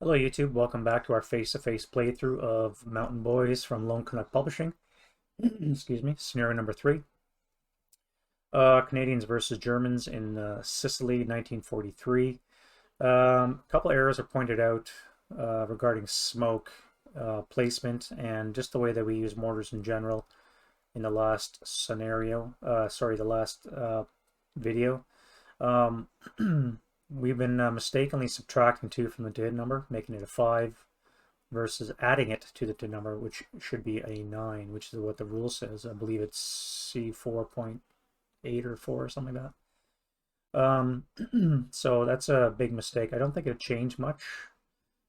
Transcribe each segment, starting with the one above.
Hello YouTube, welcome back to our face-to-face playthrough of Mountain Boys from Lone Canuck Publishing. Excuse me, scenario number 3. Canadians versus Germans in Sicily, 1943. A couple errors are pointed out regarding smoke placement and just the way that we use mortars in general in the last scenario, the last video. We've been mistakenly subtracting 2 from the DID number, making it a 5, versus adding it to the DID number, which should be a 9, which is what the rule says. I believe it's C4.8 or 4 or something like that. So that's a big mistake. I don't think it changed much,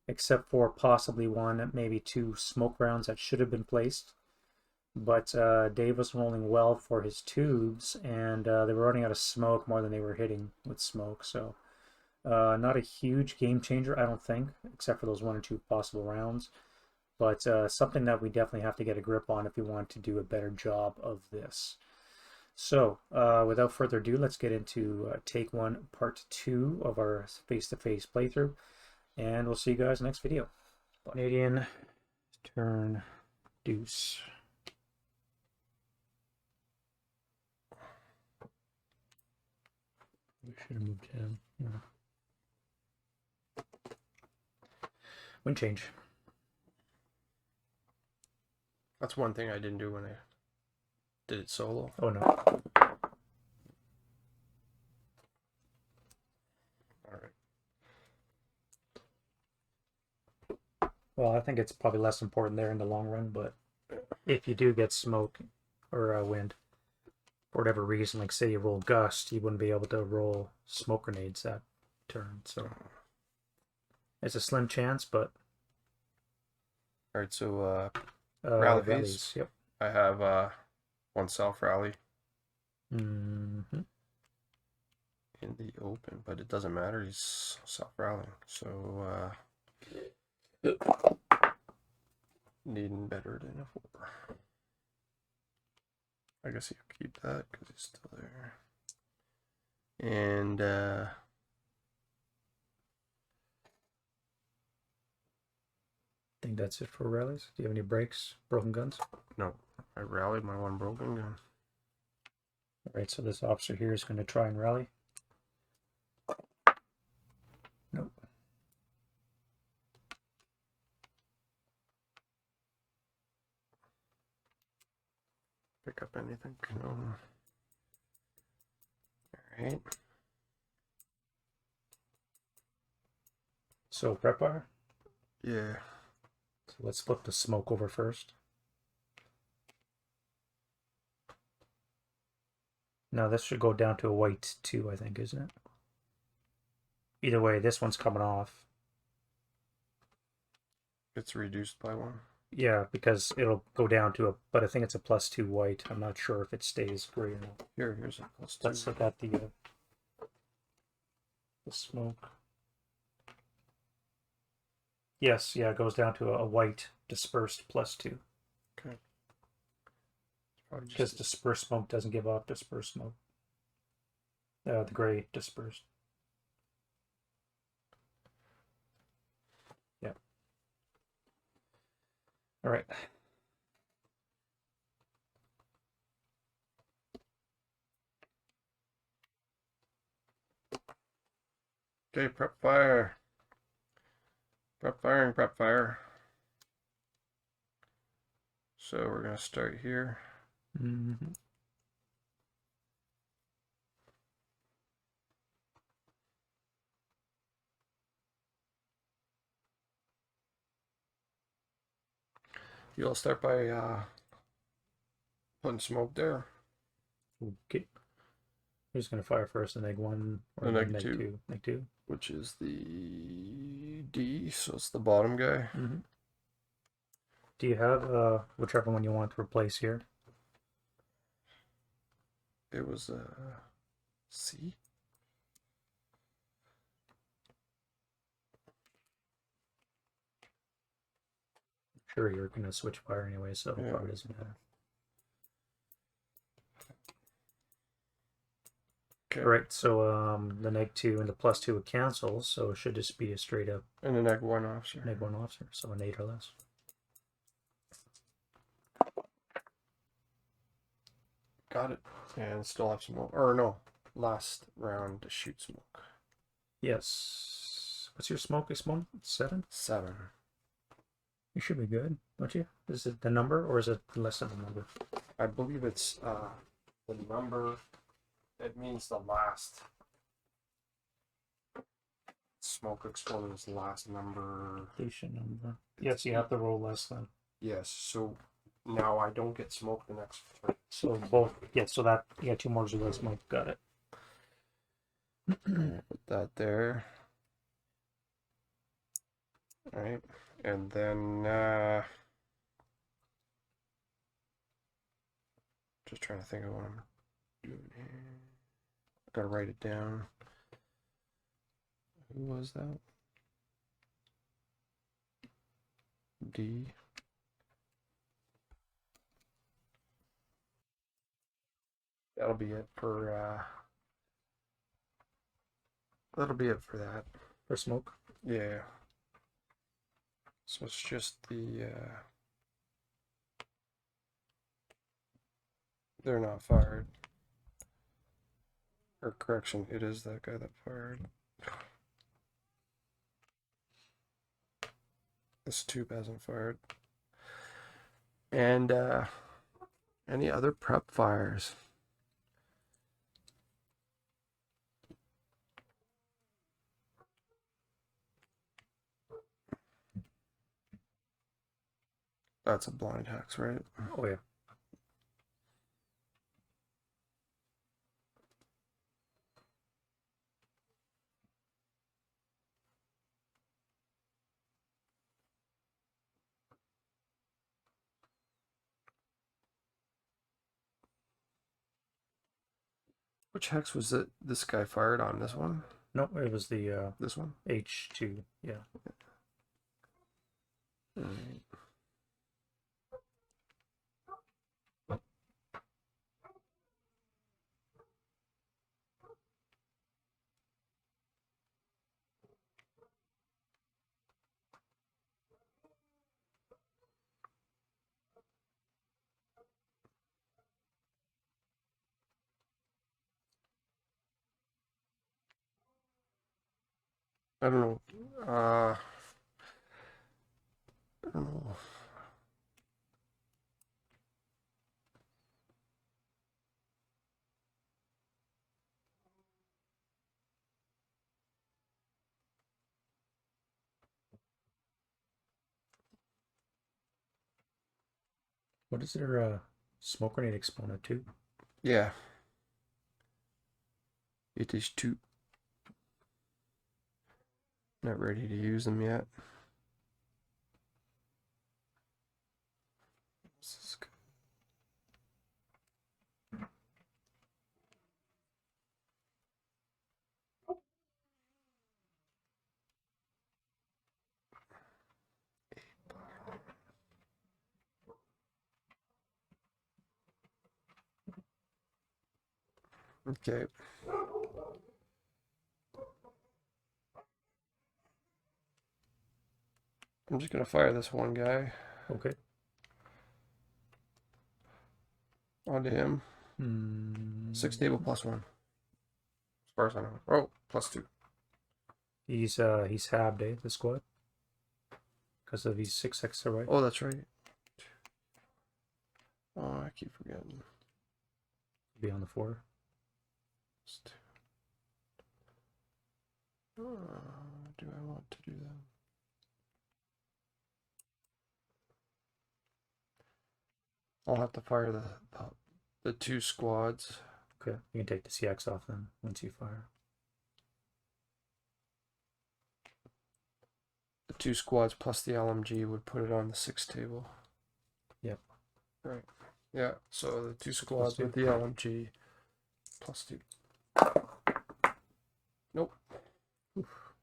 except for possibly 1, maybe 2 smoke rounds that should have been placed. But Dave was rolling well for his tubes, and they were running out of smoke more than they were hitting with smoke. So not a huge game changer, I don't think, except for those 1 or 2 possible rounds. But something that we definitely have to get a grip on if we want to do a better job of this. So without further ado, let's get into take 1, part 2 of our face-to-face playthrough. And we'll see you guys next video. Canadian turn deuce. We should have moved him. Yeah. Wind change. That's one thing I didn't do when I did it solo. Oh no. Alright. Well, I think it's probably less important there in the long run, but if you do get smoke or wind, for whatever reason, like say you roll gust, you wouldn't be able to roll smoke grenades that turn. So it's a slim chance, but Alright, so rally phase. Yep. I have 1 self rally Mm-hmm. in the open, but it doesn't matter, he's self rallying. So needing better than a 4. I guess he'll keep that because he's still there. And I think that's it for rallies. Do you have any breaks? Broken guns? no, I rallied my 1 broken gun. Alright, so this officer here is going to try and rally. Nope. Pick up anything? No. Alright. So prep fire? Yeah. So let's flip the smoke over first. Now this should go down to a white 2, I think, isn't it? Either way, this one's coming off. It's reduced by 1. Yeah, because it'll go down to a, but I think it's a +2 white. I'm not sure if it stays gray or not. Here's a +2. Let's look at the smoke. Yes, yeah, it goes down to a white dispersed +2. Okay. Because dispersed smoke doesn't give off dispersed smoke. The gray dispersed. Yeah. All right. Okay, prep fire. Prep firing, prep fire. So we're going to start here. Mm-hmm. You'll start by putting smoke there. Okay. Who's going to fire first? The -1 or The the -2. -2? Which is the D, so it's the bottom guy. Mm-hmm. Do you have whichever one you want to replace here? It was C. Sure, you're going to switch fire anyway, so Yeah. it probably doesn't matter. Okay. Right, so the -2 and the +2 would cancel, so it should just be a straight up And a -1 officer. -1 officer, so an 8 or less. Got it. And still have smoke. Or no, last round to shoot smoke. Yes. What's your smoke? 7? 7. You should be good, don't you? Is it the number or is it less than the number? I believe it's the number. It means the last smoke exploded is the last number. Station number. Yes, you have to roll less than. Yes, so now I don't get smoke the next turn. So both. Yeah, so that you got 2 mortars of smoke. Got it. Put that there. All right, and then just trying to think of what I'm doing here. I gotta write it down. Who was that? D. That'll be it for that. For smoke. Yeah. So it's just the they're not fired. Or correction, it is that guy that fired. This tube hasn't fired. And any other prep fires? That's a blind hex, right? Oh yeah. Which hex was it this guy fired on? This one? No, it was the This one? H2. Yeah. All right. I don't know. I don't know. What is their smoke grenade exponent to? Yeah. It is too. Not ready to use them yet. This is good. Okay. I'm just gonna fire this one guy Okay. onto him. 6 table +1. As far as I know. Oh, +2. He's halved, the squad. Because of his 6 extra, right? Oh, that's right. Oh, I keep forgetting. Be on the 4. Do I want to do that? I'll have to fire the 2 squads. Okay, you can take the CX off then once you fire. The 2 squads plus the LMG would put it on the 6 table. Yep. Right. Yeah, so the 2 squads with the LMG +2. Nope. Oof.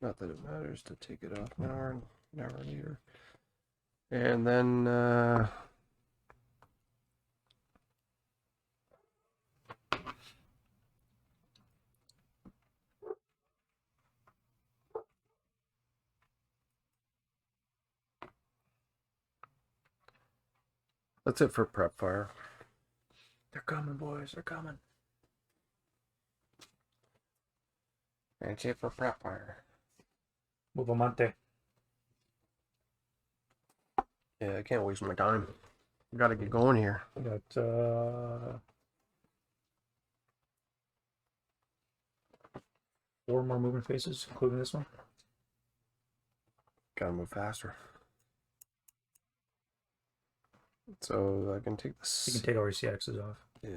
Not that it matters to take it off an hour later. And then That's it for prep fire. They're coming, boys. They're coming. That's it for prep fire. Movamante. Yeah, I can't waste my time. I gotta get going here. We got 4 more movement phases, including this one. Gotta move faster. So I can take this. You can take all your CXs off. Yeah.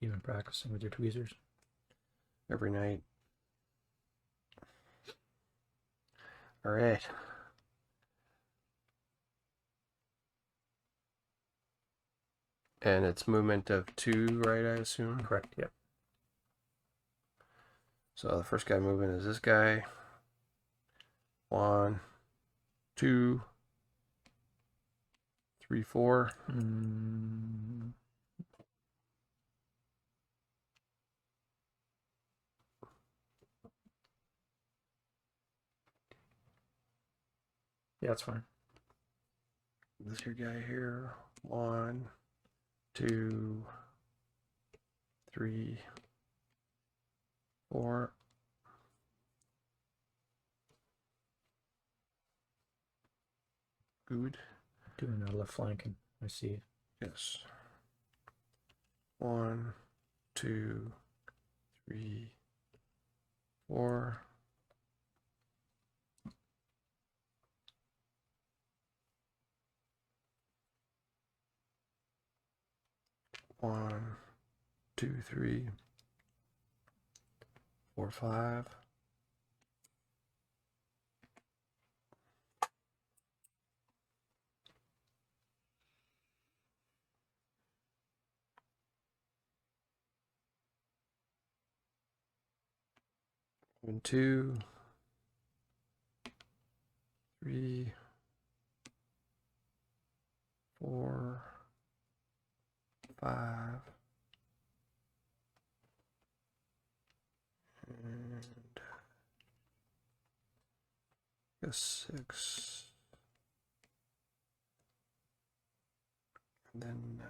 You've been practicing with your tweezers. Every night. All right. And it's movement of 2, right, I assume? Correct, yep. So the first guy moving is this guy. 1, 2, 3, 4. Yeah, that's fine. This your guy here. 1, 2, 3, 4. Good. Doing a left flanking. I see. Yes. 1, 2, 3, 4. One, 2, 3, 4, 5. And 2, 3, 4, 5. And 6. And then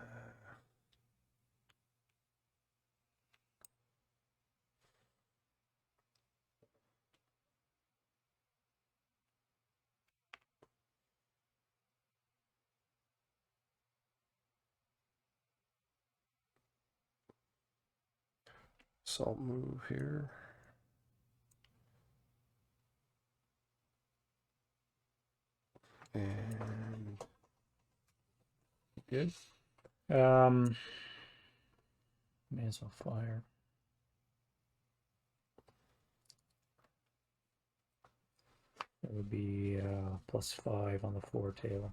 salt move here. And good. May as well fire. That would be +5 on the 4 tail.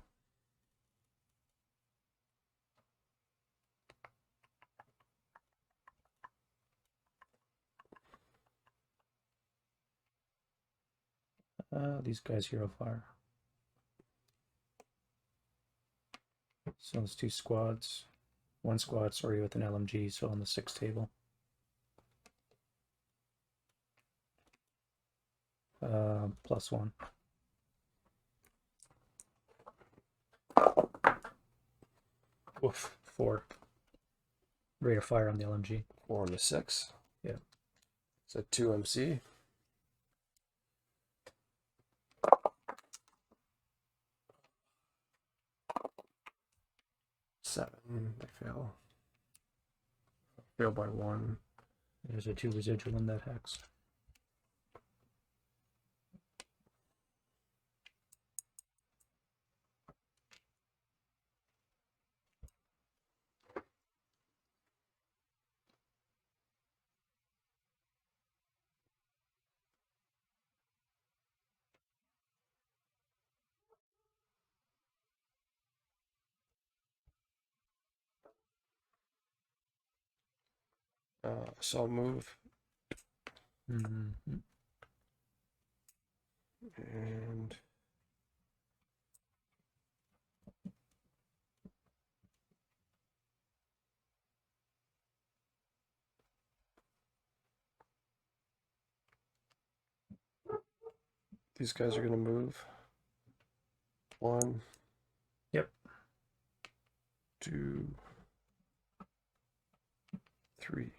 These guys hero fire. So it's 2 squads. 1 squad, sorry, with an LMG, so on the 6 table. +1. Oof, 4. Rate of fire on the LMG. 4 on the 6. Yeah. So 2 MC. 7. They fail. Fail by 1. There's a 2 residual in that hex. Salt move. Mm-hmm. And These guys are gonna move. 1. Yep. 2. 3.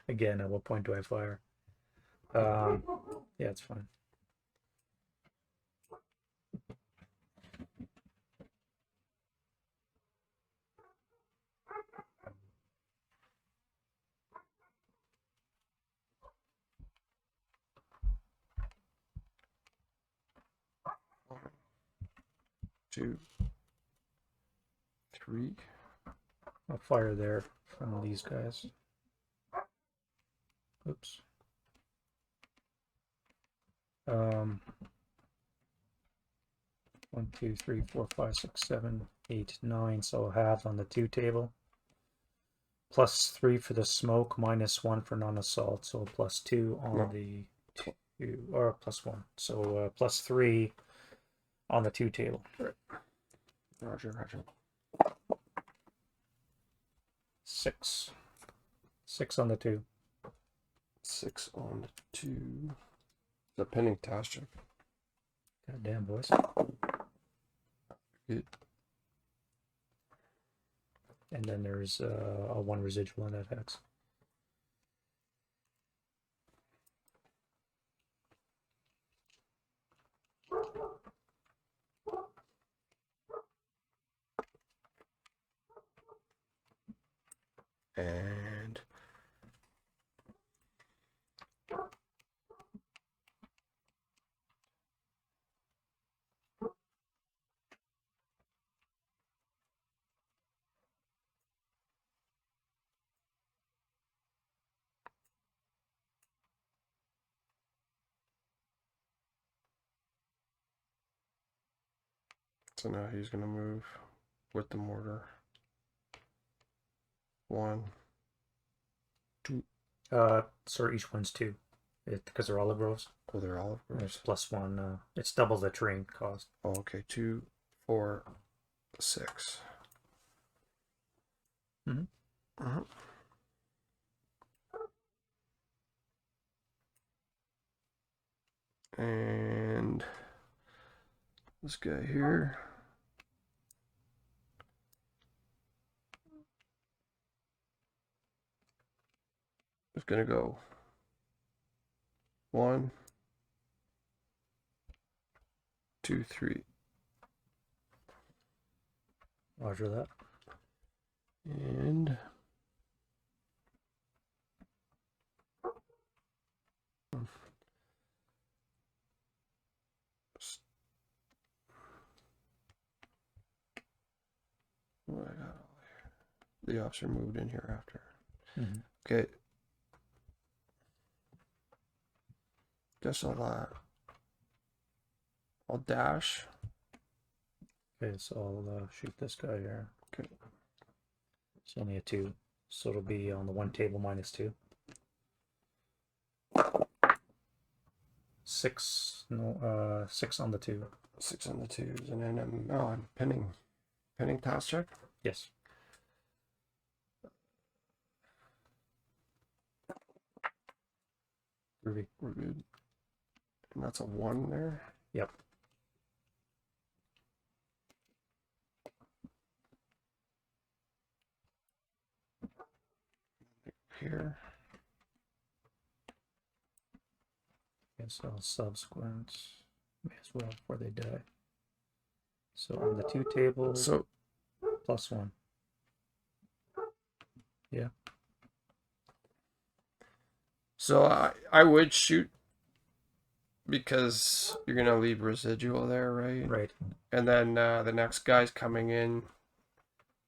Again, at what point do I fire? Yeah, it's fine. One, 2, 3. I'll fire there from these guys. Oops. 1, 2, 3, 4, 5, 6, 7, 8, 9. So I'll have on the 2 table. +3 for the smoke, -1 for non-assault. So +2 on the 2, or +1. So +3 on the 2 table. Right. Roger, roger. 6. 6 on the 2. 6 on the 2. The pending task check. God damn, boys. Good. And then there's a 1 residual in that hex. And so now he's gonna move with the mortar. 1, 2. Sorry, each one's 2. Because they're olive groves. Oh, they're olive There's groves. +1. It's double the terrain cost. Oh, okay. 2, 4, 6. Mhm. And this guy here. Is gonna go 1, 2, 3. Roger that. And what I got all here. The officer moved in here after. Okay. Guess I'll dash. Okay, so I'll shoot this guy here. Okay. It's only a 2, so it'll be on the 1 table -2. 6, no, 6 on the 2. 6 on the 2s, and then I'm pinning task check. Yes. Ruby. We're good. And that's a 1 there. Yep. Here. Yes, so subsequent. May as well before they die. So on the 2 table, So +1. Yeah. So I would shoot because you're gonna leave residual there, right? Right. And then the next guy's coming in.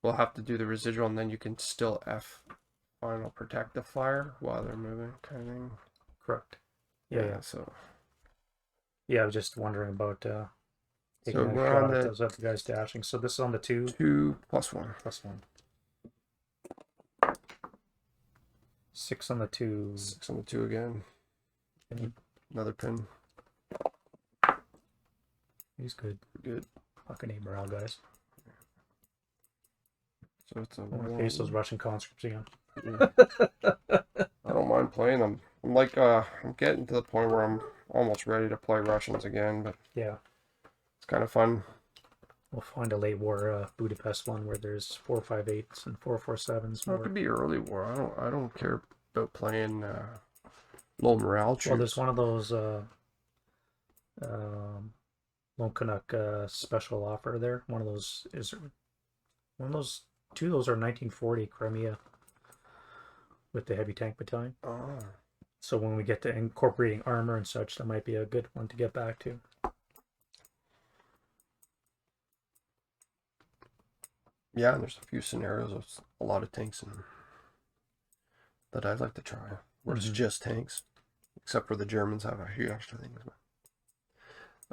We'll have to do the residual, and then you can still final protect the flyer while they're moving, kind of thing. Correct. Yeah. So yeah, I was just wondering about taking So a we're shot on at the- those other guys dashing. So this is on the 2 2 +1. +1. 6 on the 2. 6 on the 2 again. Pin. Another pin. He's good. Good. Fucking 8 morale, guys. So it's a I want to 1. face those Russian conscripts again. Yeah. I don't mind playing them. I'm like, I'm getting to the point where I'm almost ready to play Russians again, but Yeah. it's kind of fun. We'll find a late war Budapest one where there's 458s and 447s Well, it more. could be early war. I don't care about playing low morale Well, there's troops. one of those um, Lone Canuck special offer there. One of those is one of those. Two of those are 1940 Crimea with the heavy tank battalion. Oh. So when we get to incorporating armor and such, that might be a good one to get back to. Yeah, and there's a few scenarios with a lot of tanks in that I'd like to try, where it's just tanks, except for the Germans have a few extra things.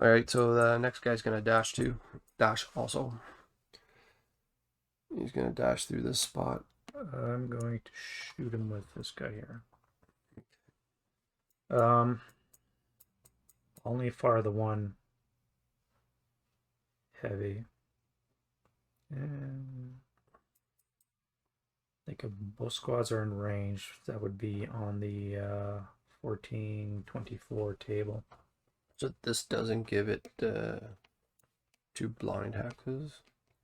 All right, so the next guy's gonna dash also. He's gonna dash through this spot. I'm going to shoot him with this guy here. Only fire the one heavy. And I think if both squads are in range, that would be on the 1424 table. So this doesn't give it 2 blind hexes.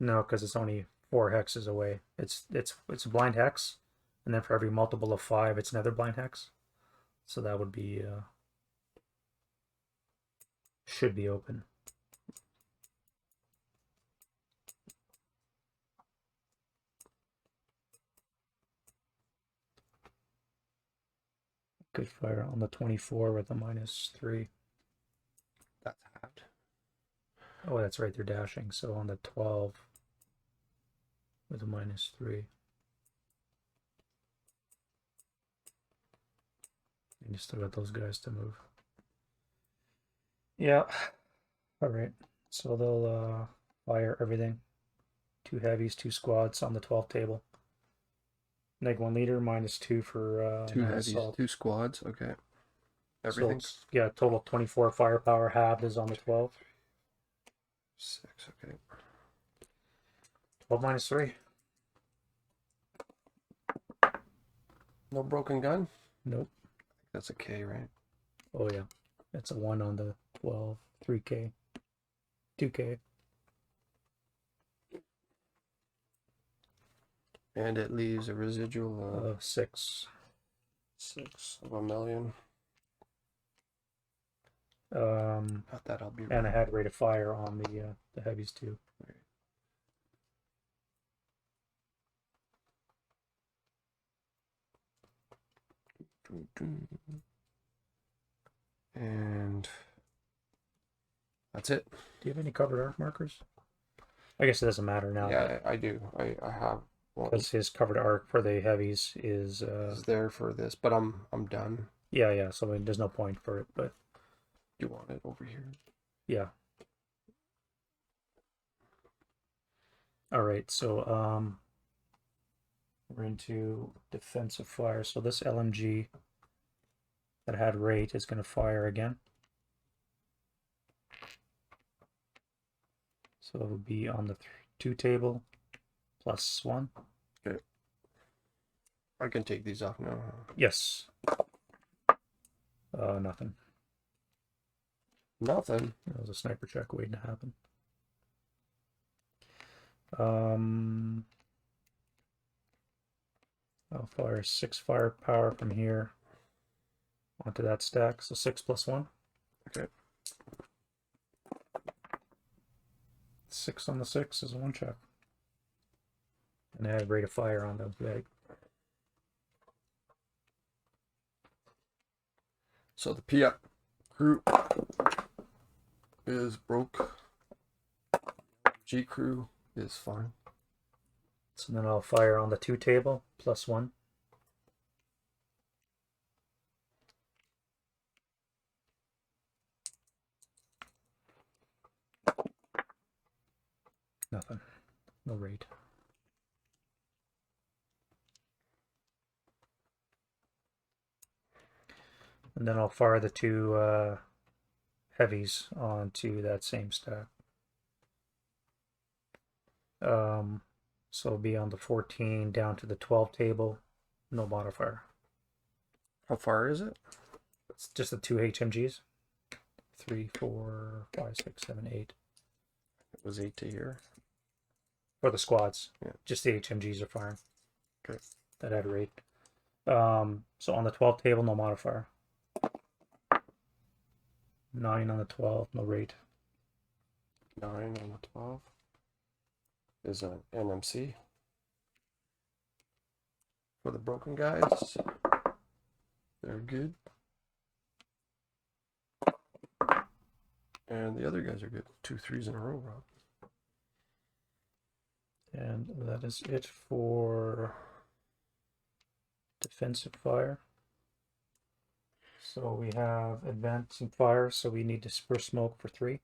No, because it's only 4 hexes away. It's a blind hex, and then for every multiple of 5, it's another blind hex. So that would be should be open. Good fire on the 24 with a -3. That's halved. Oh, that's right, they're dashing. So on the 12 with a -3. And you still got those guys to move. Yeah. All right. So they'll fire everything. 2 heavies, 2 squads on the 12 table. -1 leader, -2 for 2 heavies, assault. 2 squads. Okay. Everything. So yeah, total 24 firepower. Halved is on the 12. 6. Okay. 12 -3. No broken gun. Nope. That's a K, right? Oh yeah, that's a 1 on the 12. 3K. 2K. And it leaves a residual of 6. 6 of a million. Not that I'll be. And I had rate of fire on the heavies too. And that's it. Do you have any covered arc markers? I guess it doesn't matter now. Yeah, I do. I have one. Because his covered arc for the heavies is there for this, but I'm done. yeah. So I mean, there's no point for it, but You want it over here? yeah. All right, so we're into defensive fire. So this LMG that had rate is going to fire again. So it would be on the 2 table +1. Okay. I can take these off now. Yes. Nothing. Nothing. That was a sniper check waiting to happen. I'll fire 6 firepower from here onto that stack. So 6 +1. Okay. 6 on the 6 is a 1 check. And I had rate of fire on the bag. So the Piat crew is broke. G crew is fine. So then I'll fire on the 2 table +1. Nothing. No rate. And then I'll fire the 2 heavies onto that same stack. So it'll be on the 14 down to the 12 table, no modifier. How far is it? It's just the 2 HMGs. 3, 4, 5, 6, 7, 8. It was 8 to here. For the squads. Yeah. Just the HMGs are firing. Okay. That had rate. So on the 12 table, no modifier. 9 on the 12, no rate. 9 on the 12 is an NMC. For the broken guys, they're good. And the other guys are good. 2 3s in a row, Rob. And that is it for defensive fire. So we have advancing fire, so we need disperse smoke for 3.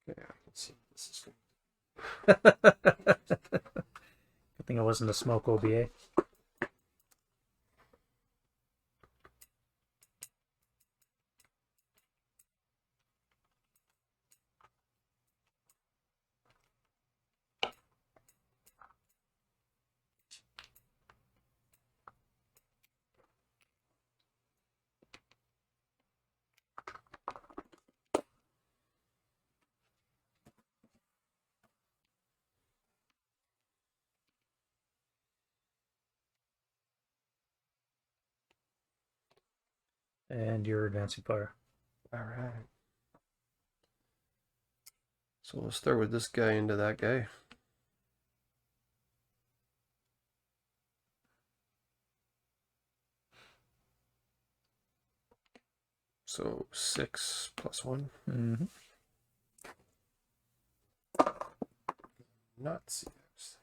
Yeah, I can see this is Good thing it wasn't a smoke OBA. And your advancing fire. all right. So we'll start with this guy into that guy. So 6 + 1. Mm-hmm. Not CX.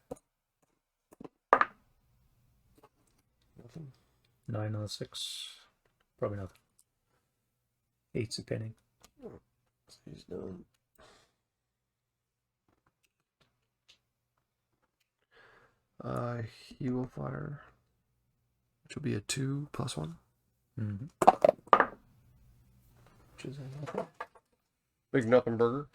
Nothing. 9 on the 6. Probably nothing. 8's a pinning. So he's done. He will fire, which will be a 2 + 1. Mm-hmm. Which is a nothing. Big nothing burger.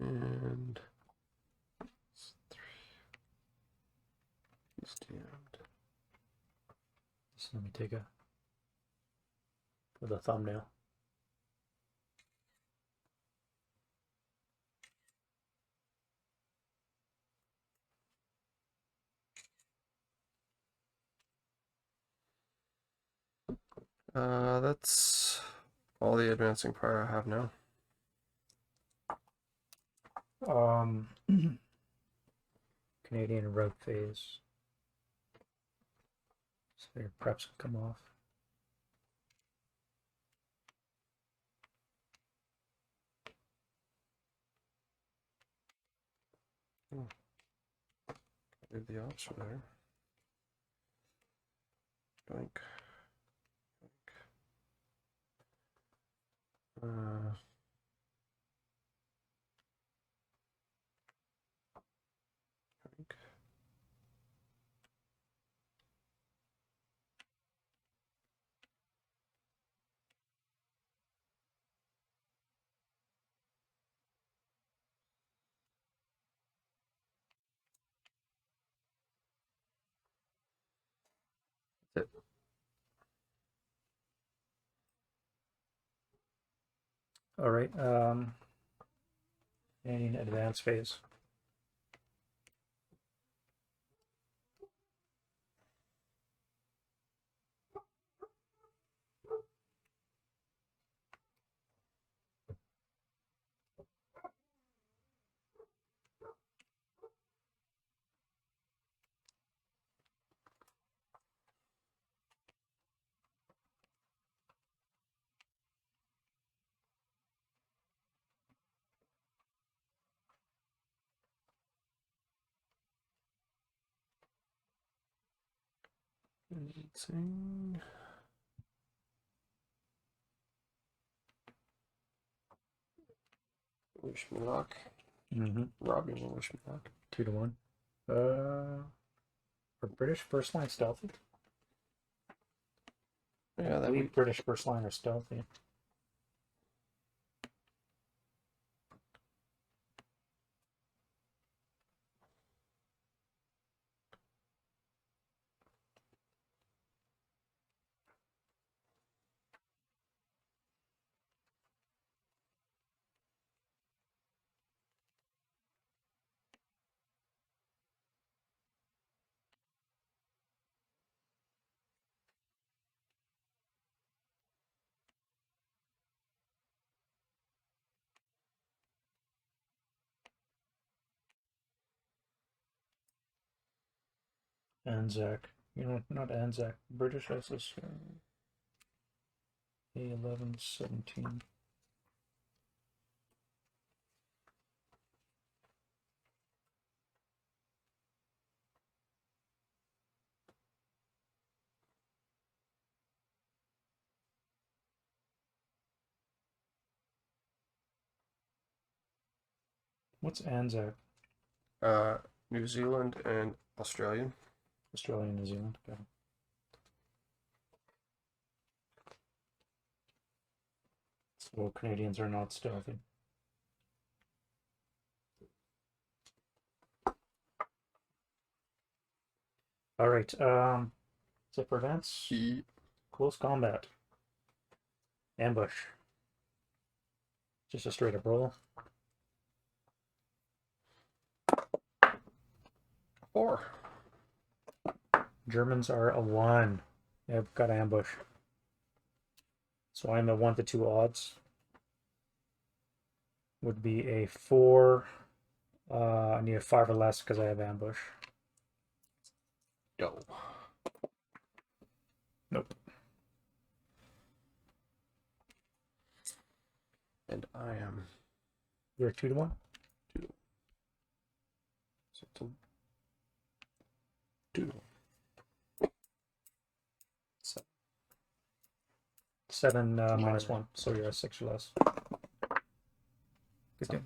And it's 3. He's damned. So let me take a with a thumbnail. That's all the advancing fire I have now. Canadian route phase. So your preps can come off. Leave the option there. Doink. Doink. Doink. That's it. All right. Canadian advance phase. Advancing. Wish me luck. Mm-hmm. Robbie will wish me luck. 2 to 1. For British first line stealthy. Yeah, I that believe we. British first line are stealthy. Anzac. You know, not Anzac. British SS. A1117. What's Anzac? New Zealand and Australian. Australia, New Zealand. Okay. So Canadians are not stealthy. All right. So it prevents close combat. Ambush. Just a straight up roll. 4. Germans are a 1. They've got ambush. So I'm a 1 to 2 odds. Would be a 4. I need a 5 or less because I have ambush. Go. Nope. And I am. You're a 2 to 1? 2 to 1. So it's a 2 to 1. 7 minus 1. So you're a 6 or less. Good game.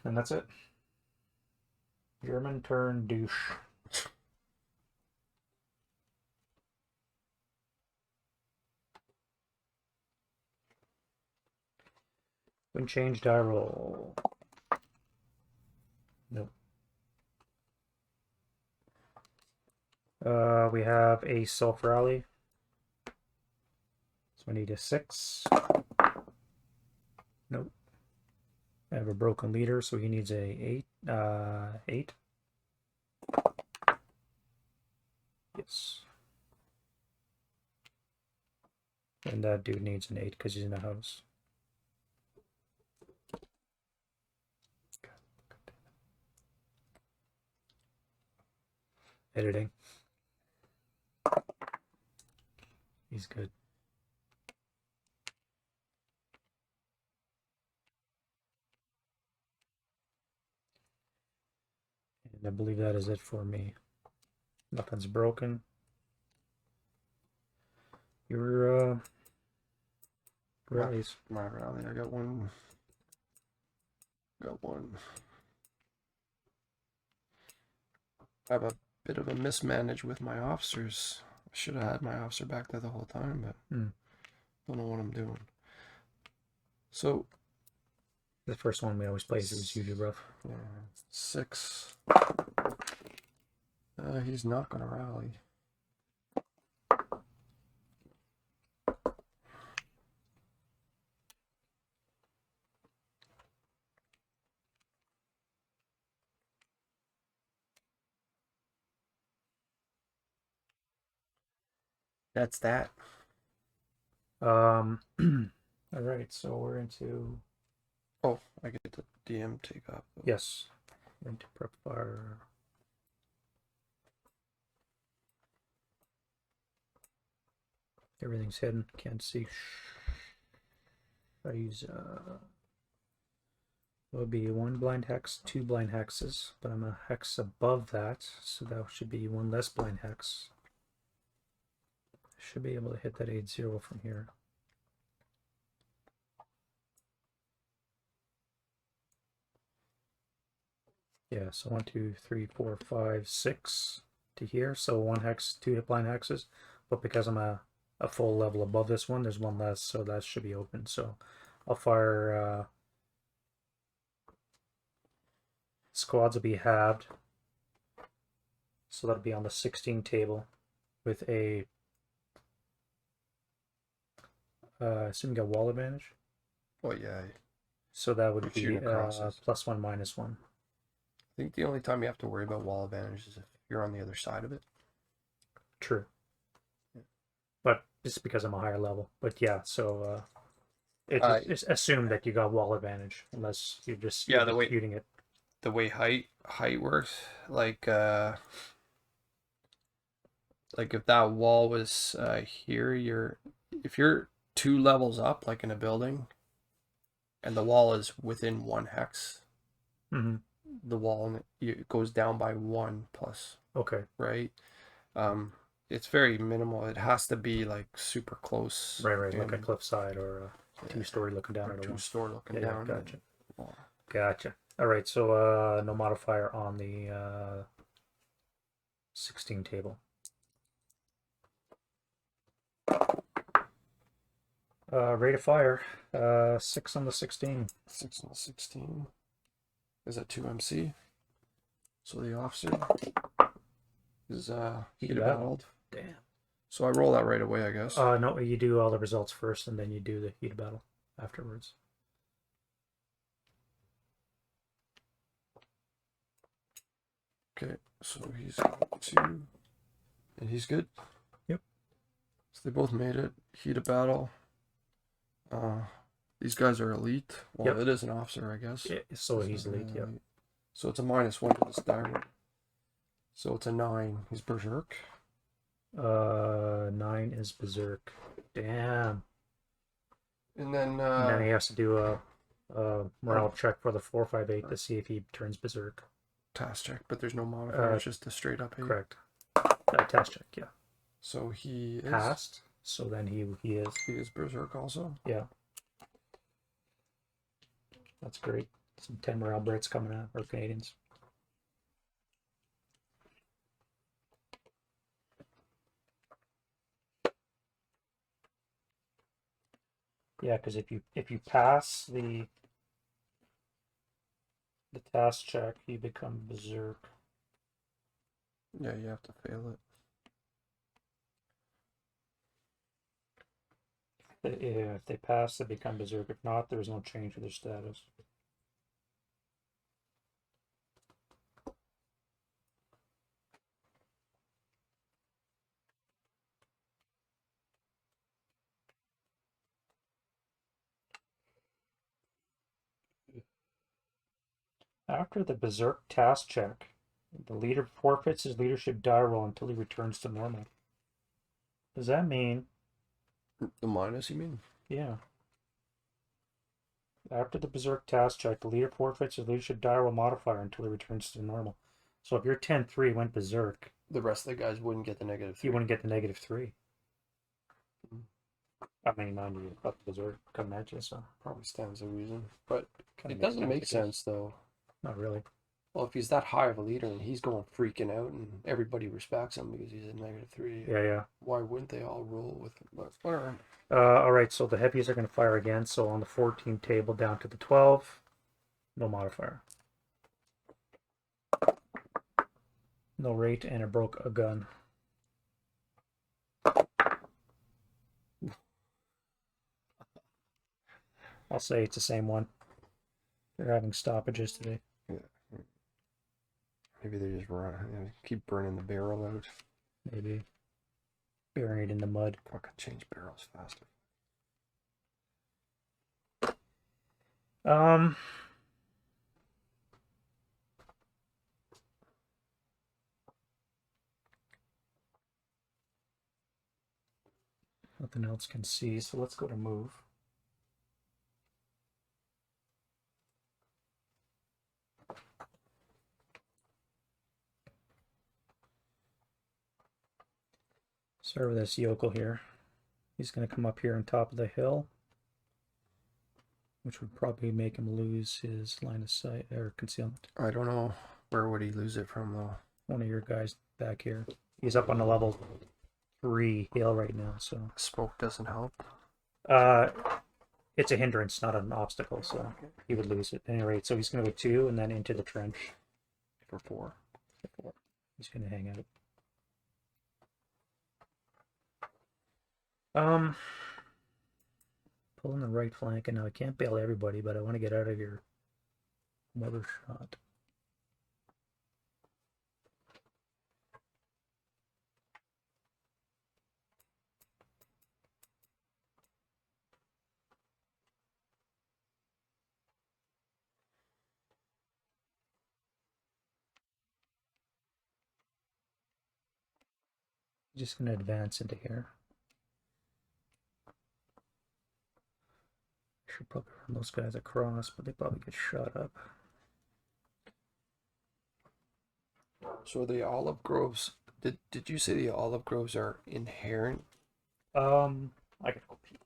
And that's it. German turn douche. When change die roll. Nope. We have a self rally. So I need a 6. Nope. I have a broken leader, so he needs a 8. 8. Yes. And that dude needs an 8 because he's in the house. Editing. He's good. And I believe that is it for me. Nothing's broken. Your rallies. My rally. I got one. Got one. I have a bit of a mismanage with my officers. I should have had my officer back there the whole time, but don't know what I'm doing. So the first one we always play is usually rough. Yeah, 6. He's not gonna rally. That's that. All right, so we're into. Oh, I get the DM take off. Though. Yes, we're into prep fire. Everything's hidden. Can't see. I use will be 1 blind hex, 2 blind hexes, but I'm a hex above that, so that should be 1 less blind hex. Should be able to hit that 8-0 from here. Yeah, so 1, 2, 3, 4, 5, 6 to here. So 1 hex, 2 hit blind hexes. But because I'm a full level above this one, there's 1 less, so that should be open. So I'll fire squads will be halved. So that'll be on the 16 table with a assume you got wall advantage. Oh yeah. So that would be Shooting crosses. +1, -1. I think the only time you have to worry about wall advantage is if you're on the other side of it. True. But just because I'm a higher level. But yeah, so it's assume that you got wall advantage unless you're just shooting it. The way height works, like if that wall was here, if you're 2 levels up, like in a building, and the wall is within 1 hex, the wall goes down by 1 plus. Okay. Right. It's very minimal. It has to be like super close. Right, like a cliffside or a 2-story looking down. Or 2-story looking down. Gotcha. Gotcha. All right, so no modifier on the 16 table. Rate of fire, 6 on the 16. 6 on the 16. Is that 2 MC? So the officer is heat battled. Damn. So I roll that right away, I guess. No, you do all the results first, and then you do the heat battle afterwards. Okay, so he's got 2, and he's good. Yep. So they both made it. Heat of battle. These guys are elite. Well, it is an officer, I guess. Yeah, so he's elite. Yep. So it's a -1 to this die roll. So it's a 9. He's berserk. 9 is berserk. Damn. And then he has to do a morale check for the 4, 5, 8 to see if he turns berserk. Task check, but there's no modifier. It's just a straight up hit. Correct. Task check, yeah. So he is passed. So then he is berserk also. Yeah. That's great. Some 10 morale Brits coming out, or Canadians. Yeah, because if you pass the task check, you become berserk. Yeah, you have to fail it. If they pass, they become berserk. If not, there's no change to their status. After the berserk task check, the leader forfeits his leadership die roll until he returns to normal. Does that mean... The minus, you mean? Yeah. After the berserk task check, the leader forfeits his leadership die roll modifier until he returns to normal. So if your 10-3 went berserk... The rest of the guys wouldn't get the -3. You wouldn't get the -3. I mean, mind you, got the berserk coming at you, so... Probably stands to reason. But it doesn't make sense, though. Not really. Well, if he's that high of a leader and he's going freaking out and everybody respects him because he's a -3. Yeah. Why wouldn't they all roll with him? But whatever. All right, so the heavies are going to fire again. So on the 14 table down to the 12, no modifier. No rate, and it broke a gun. I'll say it's the same one. They're having stoppages today. Yeah. Maybe they just keep burning the barrel out. Maybe. Burying it in the mud. I could change barrels faster. Nothing else can see, so let's go to move. Start with this yokel here. He's going to come up here on top of the hill, which would probably make him lose his line of sight or concealment. I don't know. Where would he lose it from, though? One of your guys back here. He's up on the level 3 hill right now, so. Smoke doesn't help. It's a hindrance, not an obstacle, so he would lose it. At any rate, so he's going to go 2 and then into the trench. For 4. He's going to hang out. Pulling the right flank, and now I can't bail everybody, but I want to get out of your mortar shot. Just going to advance into here. Should probably run those guys across, but they probably get shot up. So the olive groves, did you say the olive groves are inherent? I could go peek.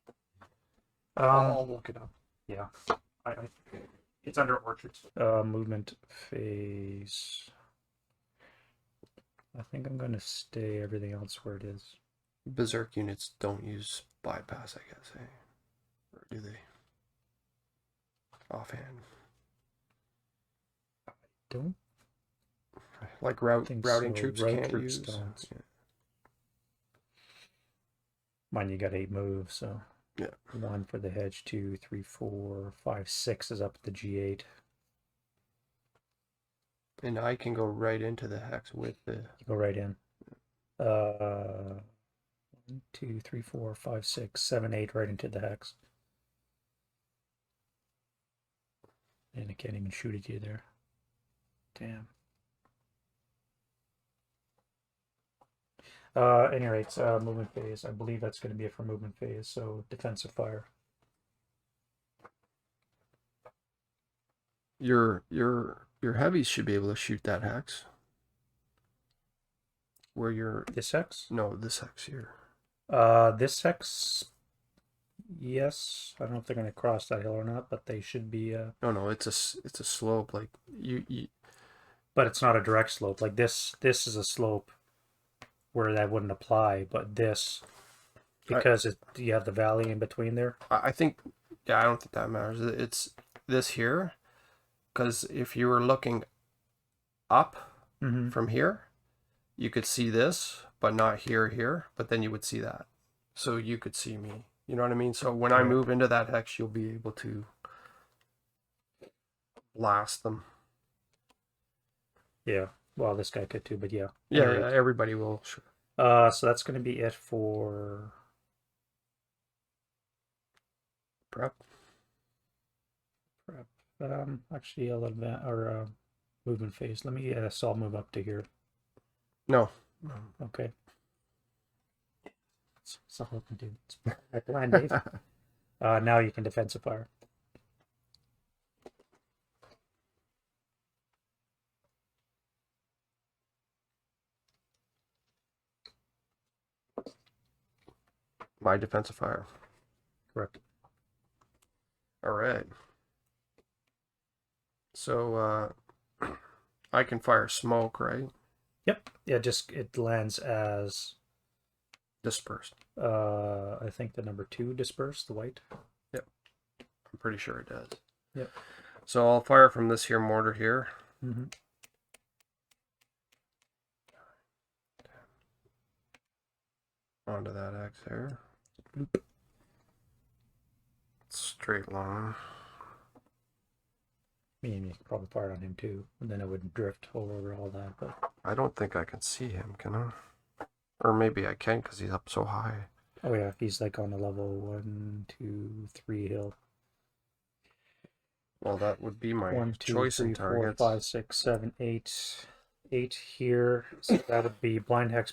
I'll look it up. Yeah. It's under orchards. Movement phase. I think I'm gonna stay everything else where it is. Berserk units don't use bypass, I guess, eh? Or do they? Offhand. Don't Like think routing so. troops Route can't troops use. don't. Yeah. Mind you got 8 moves, so Yeah. 1 for the hedge, 2, 3, 4, 5, 6 is up at the G8. And I can go right into the hex with the. You go right in. 1, 2, 3, 4, 5, 6, 7, 8 right into the hex. And I can't even shoot at you there. Damn. Any rates, movement phase. I believe that's going to be it for movement phase, so defensive fire. Your heavies should be able to shoot that hex. Where your This hex? no, this hex here. This hex, yes. I don't know if they're going to cross that hill or not, but they should be. No, it's a slope. Like you. But it's not a direct slope. Like this is a slope where that wouldn't apply, but this, because you have the valley in between there. I think, yeah, I don't think that matters. It's this here, because if you were looking up from here, you could see this, but not here, but then you would see that. So you could see me. You know what I mean? So when I move into that hex, you'll be able to blast them. Yeah. Well, this guy could too, but yeah. Yeah, everybody will. Sure. So that's going to be it for Prep. Actually, I'll advance or movement phase. Let me so I'll move up to here. No. Okay. It's all I can do. It's my plan, Dave. Now you can defensive fire. My defensive fire. Correct. All right. So I can fire smoke, right? Yep. Yeah, just it lands as Dispersed. I think the number 2 dispersed, the white. Yep. I'm pretty sure it does. Yep. So I'll fire from this here mortar here. Onto that X there. Bloop. Straight line. I mean, you could probably fire on him too, and then it wouldn't drift over all that. But I don't think I can see him, can I? Or maybe I can because he's up so high. oh yeah, he's like on a level 1, 2, 3 hill. Well, that would be my 1, 2, choice 3, in 4, targets. 5, 6, 7, 8. 8 here. So that would be blind hex,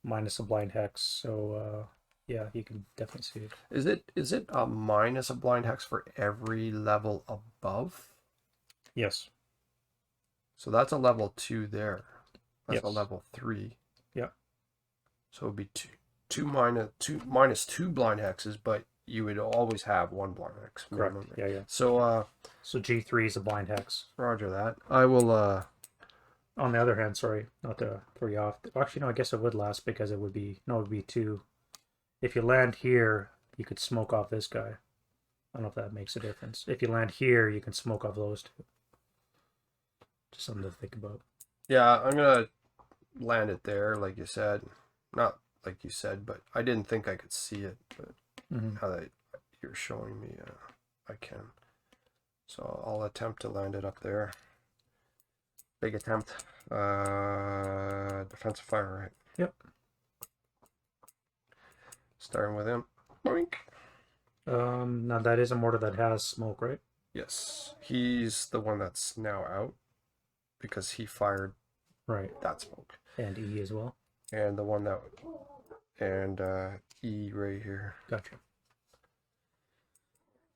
minus a blind hex. So yeah, you can definitely see it. Is it a minus a blind hex for every level above? Yes. So that's a level 2 there. That's a Yes. level 3. Yeah. So it would be minus two blind hexes, but you would always have one blind hex. Correct. Minimum. Yeah. So So G3 is a blind hex. roger that. I will On the other hand, sorry, not to throw you off. Actually, no, I guess it would last because it would be, no, it would be 2. If you land here, you could smoke off this guy. I don't know if that makes a difference. If you land here, you can smoke off those 2. Just something to think about. Yeah, I'm gonna land it there, like you said. Not like you said, but I didn't think I could see it. But now that you're showing me, I can. So I'll attempt to land it up there. Big attempt. Defensive fire, right? Yep. Starting with him. Boink. Now that is a mortar that has smoke, right? Yes. He's the one that's now out because he fired that smoke. And E as well. And the one that E right here. Gotcha.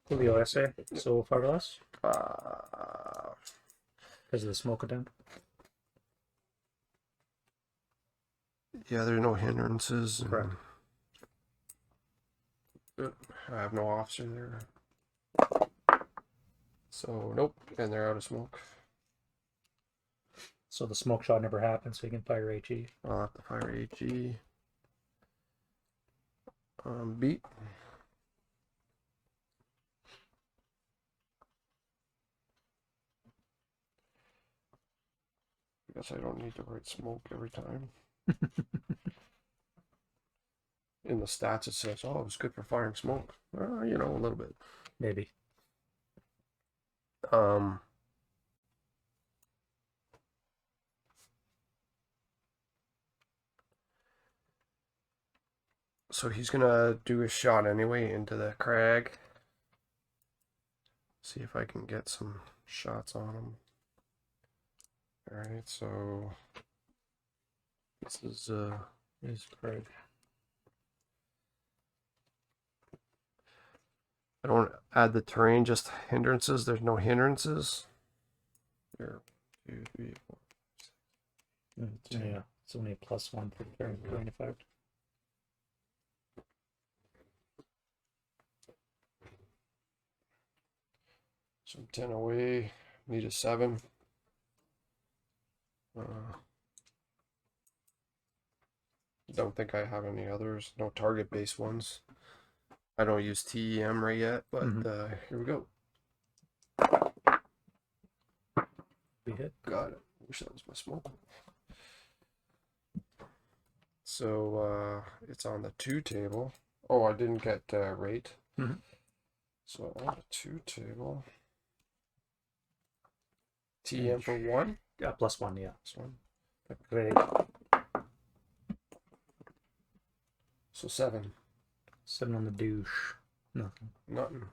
Julio essay. So far less? Because of the smoke attempt? Yeah, there are no hindrances. Correct. I have no officer there. So, nope. And they're out of smoke. So the smoke shot never happened, so you can fire HE. I'll have to fire HE. Beat. I guess I don't need to write smoke every time. In the stats it says, oh, it was good for firing smoke. You know, a little bit. Maybe. So he's gonna do a shot anyway into the crag. See if I can get some shots on him. Alright, so this is Craig. I don't add the terrain, just hindrances. There's no hindrances. There, 2, 3, 4. Yeah, it's only a +1 for terrain effect. So I'm 10 away. Need a 7. Don't think I have any others. No target-based ones. I don't use TEM right yet, but here we go. We hit. Got it. Wish that was my smoke. So it's on the 2 table. Oh, I didn't get rate. So on the 2 table. TM for 1? Yeah, +1, yeah. +1. Great. So 7. 7 on the douche. Nothing. Nothing.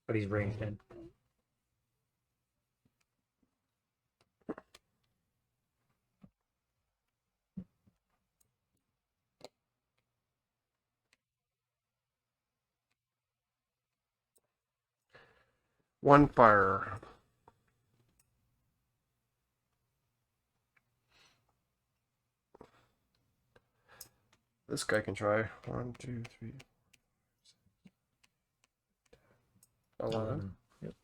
But he's ranged in. One fire. This guy can try. 1, 2, 3, 11. Yep.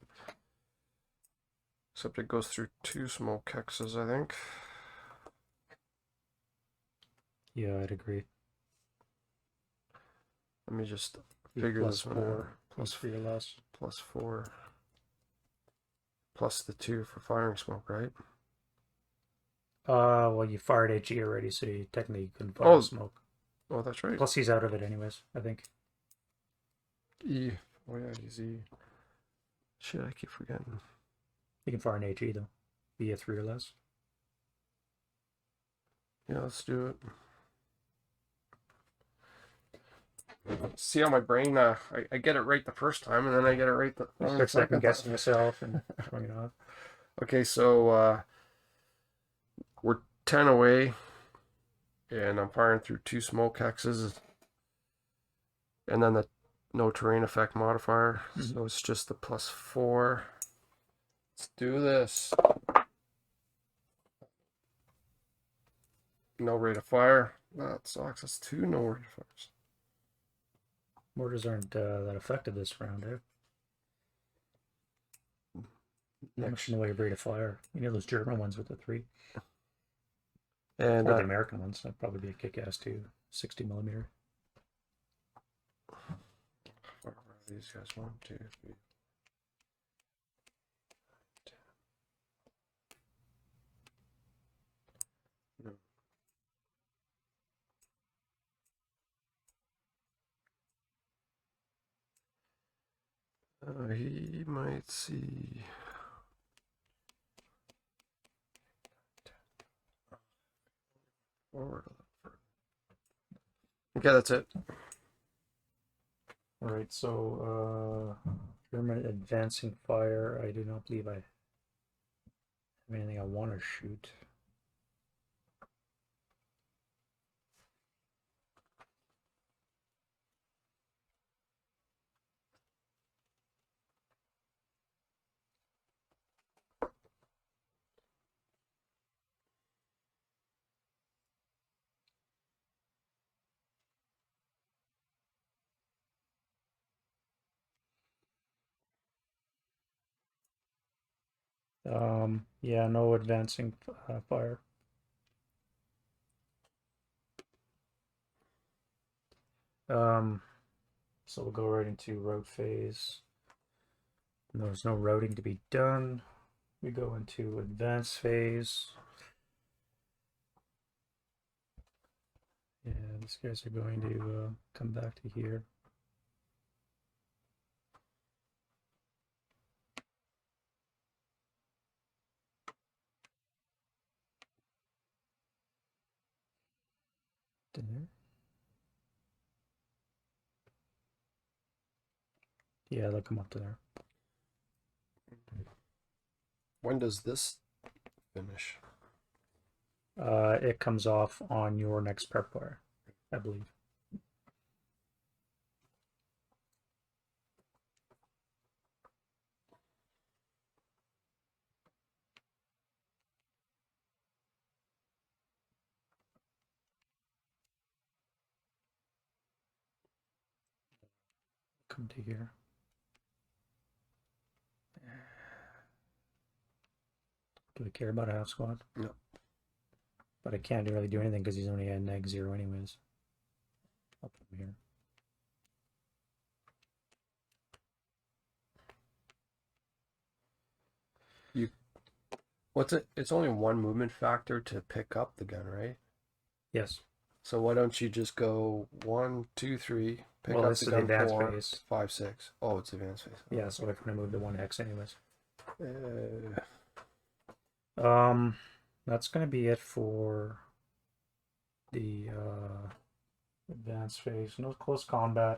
Except it goes through 2 smoke hexes, I think. Yeah, I'd agree. Let me just figure this one out. +3 or less. +4. Plus the 2 for firing smoke, right? Well, you fired HE already, so you technically couldn't fire smoke. Oh, that's right. Plus, he's out of it anyways, I think. E. Oh, yeah, he's E. Shit, I keep forgetting. You can fire an HE, though. Be a 3 or less. Yeah, let's do it. See how my brain, I get it right the first time, and then I get it right the second guessing myself and throwing it off. Okay, so we're 10 away, and I'm firing through 2 smoke hexes, and then the no terrain effect modifier, so it's just the +4. Let's do this. No rate of fire. That sucks. That's 2 no fires. Mortars aren't that effective this round, eh? Not much in the way of rate of fire. You know those German ones with the 3? And Or the American ones. That'd probably be a kick-ass too. 60 millimeter. what are these guys? 1, 2, 3. He might see. Forward. Okay, that's it. All right, so German advancing fire. I do not believe I have anything I want to shoot. Yeah, no advancing fire. So we'll go right into route phase. And there's no routing to be done. We go into advance phase. Yeah, these guys are going to come back to here. There. Yeah, they'll come up to there. When does this finish? It comes off on your next prep wire, I believe. Come to here. Do we care about a half squad? No. But I can't really do anything because he's only at -0 anyways. I'll put him here. What's it? It's only 1 movement factor to pick up the gun, right? Yes. So why don't you just go 1, 2, 3, pick Well, up this the is gun advanced 4, phase. 5, 6. Oh, it's advanced phase. Yeah, so if we're gonna move to 1 hex anyways. That's gonna be it for the advanced phase. No close combat.